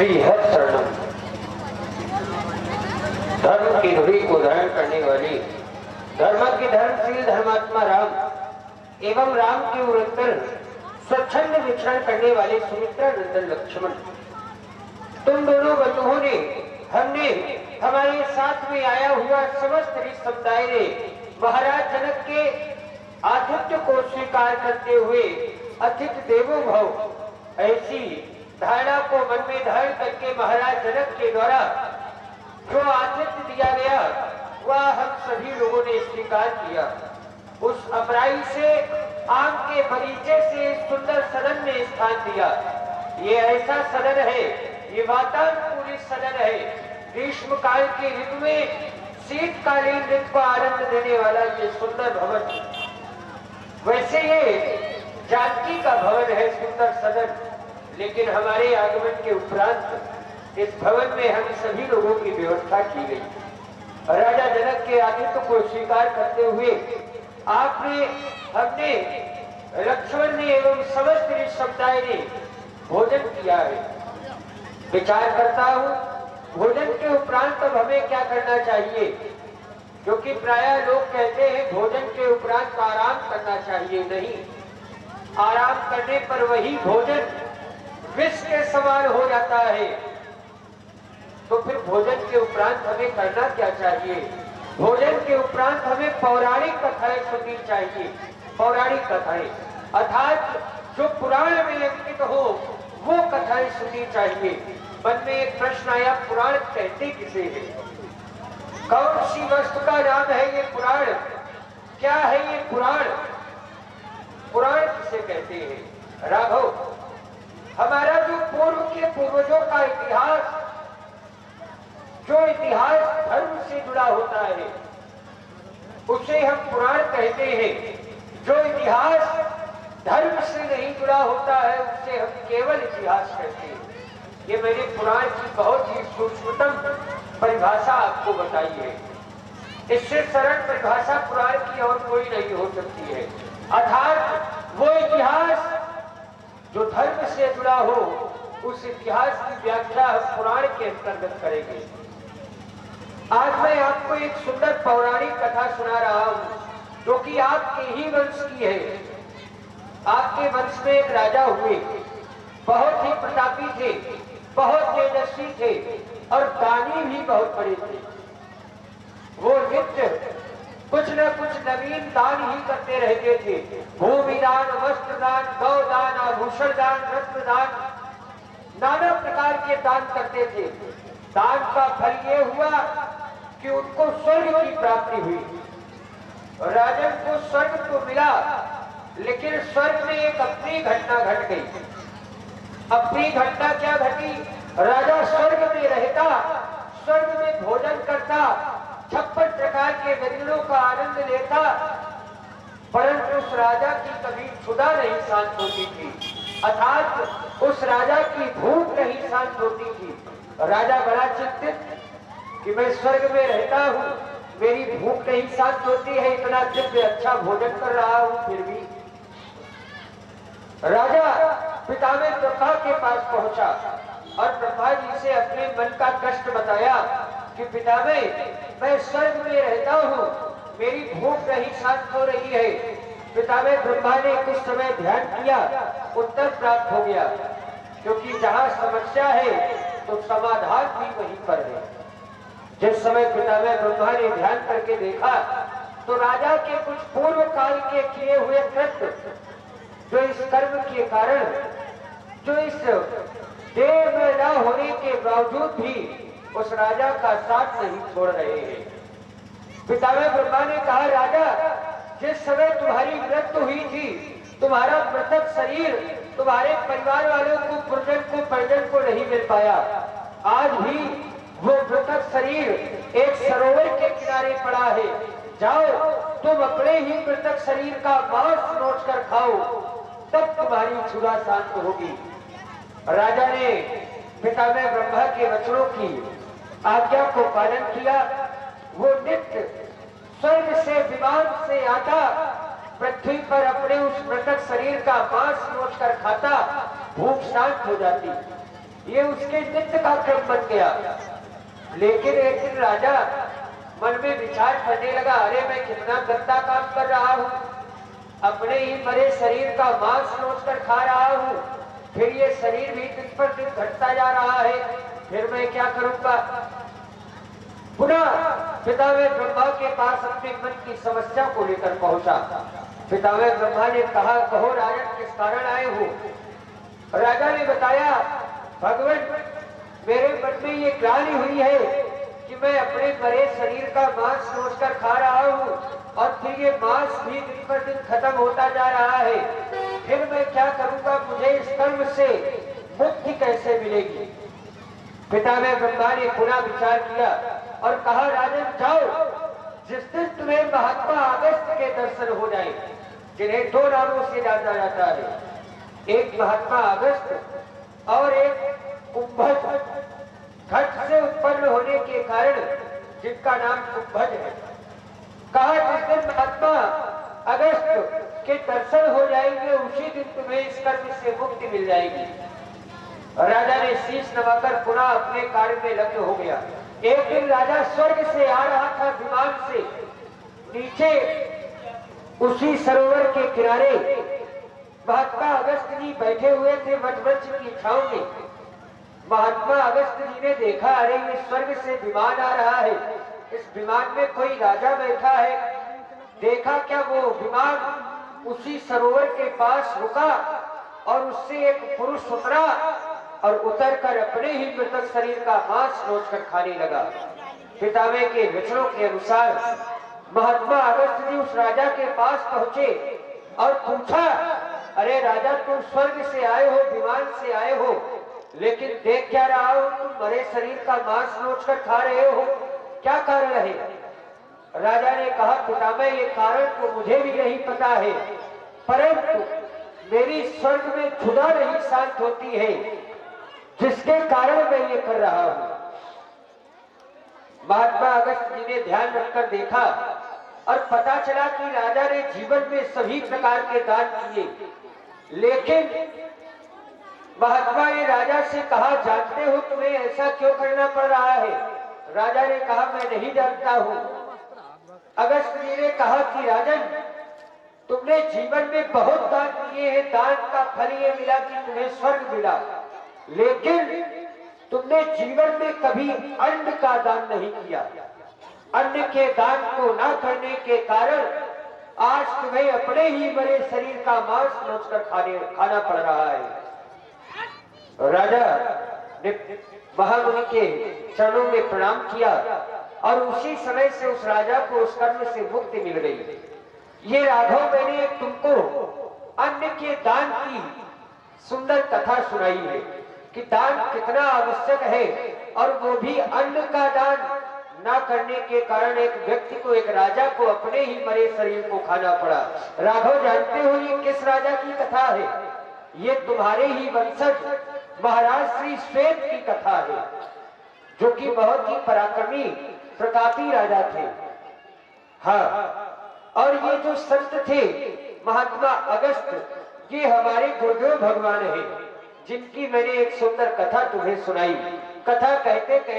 श्री हर शरणम। धर्म की धुरी को धारण करने वाली धर्म की धर्मशील धर्मात्मा राम एवं राम के उरंतर स्वच्छंद विचरण करने वाले सुमित्रा नंदन लक्ष्मण, तुम दोनों बंधुओं ने, हमने, हमारे साथ में आया हुआ समस्त ऋषि समुदाय ने महाराज जनक के आतिथ्य को स्वीकार करते हुए अतिथि देवो भव ऐसी धारणा को मन में धारण करके महाराज जनक के द्वारा जो आतिथ्य दिया गया वह हम सभी लोगों ने स्वीकार किया। उस अपराई से आम के बगीचे से सुंदर सदन में स्थान दिया। ये ऐसा सदन है, ये वातानुकूलित सदन है, ग्रीष्म काल के ऋतु में शीतकालीन ऋतु को आनंद देने वाला ये सुंदर भवन। वैसे ये जानकी का भवन है, सुंदर सदन, लेकिन हमारे आगमन के उपरांत इस भवन में हम सभी लोगों की व्यवस्था की गई। राजा जनक के आतिथ्य को स्वीकार करते हुए आपने, हमने, लक्ष्मण ने एवं समस्त ऋषि समुदाय ने भोजन किया है। विचार करता हूँ भोजन के उपरांत अब हमें क्या करना चाहिए, क्योंकि प्रायः लोग कहते हैं भोजन के उपरांत आराम करना चाहिए। नहीं, आराम करने पर वही भोजन विष के समान हो जाता है। तो फिर भोजन के उपरांत हमें करना क्या चाहिए? भोजन के उपरांत हमें पौराणिक कथाएं सुननी चाहिए। पौराणिक कथाएं अर्थात जो पुराण में अंकित हो वो कथाएं सुननी चाहिए। मन में एक प्रश्न आया, पुराण कहते किसे है? कौन सी वस्तु का नाम है ये पुराण? क्या है ये पुराण? पुराण किसे कहते हैं? राघव, हमारा जो पूर्व के पूर्वजों का इतिहास, जो इतिहास धर्म से जुड़ा होता है उसे हम पुराण कहते हैं। जो इतिहास धर्म से नहीं जुड़ा होता है उसे हम केवल इतिहास कहते हैं। ये मैंने पुराण की बहुत ही सूक्ष्मतम परिभाषा आपको बताई है। इससे सरल परिभाषा पुराण की और कोई नहीं हो सकती है। अर्थात वो इतिहास जो धर्म से जुड़ा हो उस इतिहास की व्याख्या हम पुराण के अंतर्गत करेंगे। आज मैं आपको एक सुंदर पौराणिक कथा सुना रहा हूं जो कि आपके ही वंश की है। आपके वंश में एक राजा हुए, बहुत ही प्रतापी थे, बहुत तेजस्वी थे और दानी भी बहुत बड़े थे। वो नित्य कुछ न कुछ नवीन दान ही करते रहते थे। भूमि दान, वस्त्र दान, गौ दान, आभूषण दान, रत्न दान, नाना प्रकार के दान करते थे। दान का फल ये हुआ कि उनको स्वर्ग की प्राप्ति हुई। राजन को स्वर्ग तो मिला, लेकिन स्वर्ग में एक अपनी घटना घट गई। अपनी घटना क्या घटी? राजा स्वर्ग में रहता, स्वर्ग में भोजन करता, 56 प्रकार के व्यंजनों का आनंद लेता, परंतु उस राजा की कभी क्षुधा नहीं शांत होती थी। अर्थात उस राजा की भूख नहीं शांत होती थी। राजा बड़ा चिंतित कि मैं स्वर्ग में रहता हूँ, मेरी भूख नहीं शांत होती है, इतना दिव्य अच्छा भोजन कर रहा हूँ, फिर भी। राजा पितामह ब्रह्मा के पास पहुंचा और ब्रह्मा जी से अपने मन का कष्ट बताया कि पितामह, मैं स्वर्ग में रहता हूँ, मेरी भूख नहीं शांत हो रही है। पितामह ब्रह्मा ने कुछ समय ध्यान किया, उत्तर प्राप्त हो गया, क्योंकि जहाँ समस्या है तो समाधान भी वहीं पर है। जिस समय पितामह ब्रह्मा ने ध्यान करके देखा तो राजा के कुछ पूर्व काल के किए हुए कृत्य, जो इस कर्म के कारण, जो इस देह में न होने के बावजूद भी उस राजा का साथ नहीं छोड़ रहे हैं। पितामह ब्रह्मा ने कहा, राजा, जिस समय तुम्हारी मृत्यु हुई थी, तुम्हारा मृतक शरीर तुम्हारे परिवार वालों को, परिजन को नहीं मिल पाया। आज भी वो मृतक शरीर एक सरोवर के किनारे पड़ा है। जाओ, तुम अपने ही मृतक शरीर का मांस नोच कर खाओ, तब तुम्हारी क्षुधा शांत होगी। राजा ने पितामह ब्रह्मा के वचनों की आज्ञा को पालन किया। वो नित्य स्वर्ग से विमान से आता, पृथ्वी पर अपने उस मृतक शरीर का मांस नोच कर खाता, भूख शांत हो जाती। ये उसके नित्य का क्रम बन गया। लेकिन एक दिन राजा मन में विचार करने लगा, अरे मैं कितना गंदा काम कर रहा हूँ, अपने ही मरे शरीर का मांस नोच कर खा रहा हूँ, फिर ये शरीर भी दिन पर दिन घटता जा रहा है, फिर मैं क्या करूंगा। पुनः पितामह ब्रह्मा के पास अपने मन की समस्या को लेकर पहुंचा। पितामह ब्रह्मा ने कहा, कहो राजन, किस कारण आए हो। राजा ने बताया, भगवान, मेरे मन में ये ग्लानि हुई है कि मैं अपने मरे शरीर का मांस नोच कर खा रहा हूँ और फिर ये मांस भी दिन पर दिन खत्म होता जा रहा है, फिर मैं क्या करूंगा, मुझे इस कर्म से मुक्ति कैसे मिलेगी। पितामह ब्रह्मा ने पुनः विचार किया और कहा, राजन जाओ, जिस दिन तुम्हें महात्मा अगस्त्य के दर्शन हो जाए, जिन्हें दो नामों से जाना जाता है, एक महात्मा अगस्त्य और एक कुंभज, घट से उत्पन्न होने के कारण जिनका नाम कुंभज है। कहा, जिस दिन महात्मा अगस्त्य के दर्शन हो जाएंगे, उसी दिन तुम्हें इस कर्म से मुक्ति मिल जाएगी। राजा ने शीश नवाकर पुनः अपने कार्य में लग्न हो गया। एक दिन राजा स्वर्ग से आ रहा था विमान से, नीचे उसी सरोवर के किनारे महात्मा अगस्त्य जी बैठे हुए थे वटवृक्ष की छांव में। महात्मा अगस्त्य जी ने देखा, अरे ये स्वर्ग से विमान आ रहा है, इस विमान में कोई राजा बैठा है। देखा क्या, वो विमान उसी सरोवर के पास रुका और उससे एक पुरुष उतरा और उतरकर अपने ही मृतक शरीर का मांस नोचकर खाने लगा। पितामह के वचनों के अनुसार महात्मा अगस्त्य जी उस राजा के पास पहुंचे और पूछा, अरे राजा, तुम स्वर्ग से आए हो, विमान से आए हो, लेकिन देख क्या रहा हो, तुम मरे शरीर का मांस नोचकर खा रहे हो, क्या कारण है। राजा ने कहा, पितामह, ये कारण तो मुझे भी नहीं पता है, परंतु मेरी स्वर्ग में क्षुधा नहीं शांत होती है, जिसके कारण मैं ये कर रहा हूं। महात्मा अगस्त्य जी ने ध्यान रखकर देखा और पता चला कि राजा ने जीवन में सभी प्रकार के दान किए, लेकिन महात्मा ने राजा से कहा, जानते हो तुम्हें ऐसा क्यों करना पड़ रहा है। राजा ने कहा, मैं नहीं जानता हूं। अगस्त्य जी ने कहा कि राजन, तुमने जीवन में बहुत दान किए हैं, दान का फल ये मिला कि तुम्हें स्वर्ग मिला, लेकिन तुमने जीवन में कभी अन्न का दान नहीं किया। अन्न के दान को न करने के कारण आज तुम्हें अपने ही मरे शरीर का मांस नोचकर खाना पड़ रहा है। राजा ने महामुनि के चरणों में प्रणाम किया और उसी समय से उस राजा को उस कर्म से मुक्ति मिल गई। ये राघव, मैंने तुमको अन्न के दान की सुंदर कथा सुनाई है कि दान कितना आवश्यक है, और वो भी अन्न का दान ना करने के कारण एक व्यक्ति को, एक राजा को अपने ही मरे शरीर को खाना पड़ा। राघव, जानते हो ये किस राजा की कथा है। ये तुम्हारे ही वंशज महाराज श्री श्वेत की कथा है, जो कि बहुत ही पराक्रमी प्रतापी राजा थे। हाँ, और ये जो संत थे महात्मा अगस्त्य, ये हमारे गुरुदेव भगवान हैं, जिनकी मैंने एक सुंदर कथा तुम्हें सुनाई। कथा कहते कहते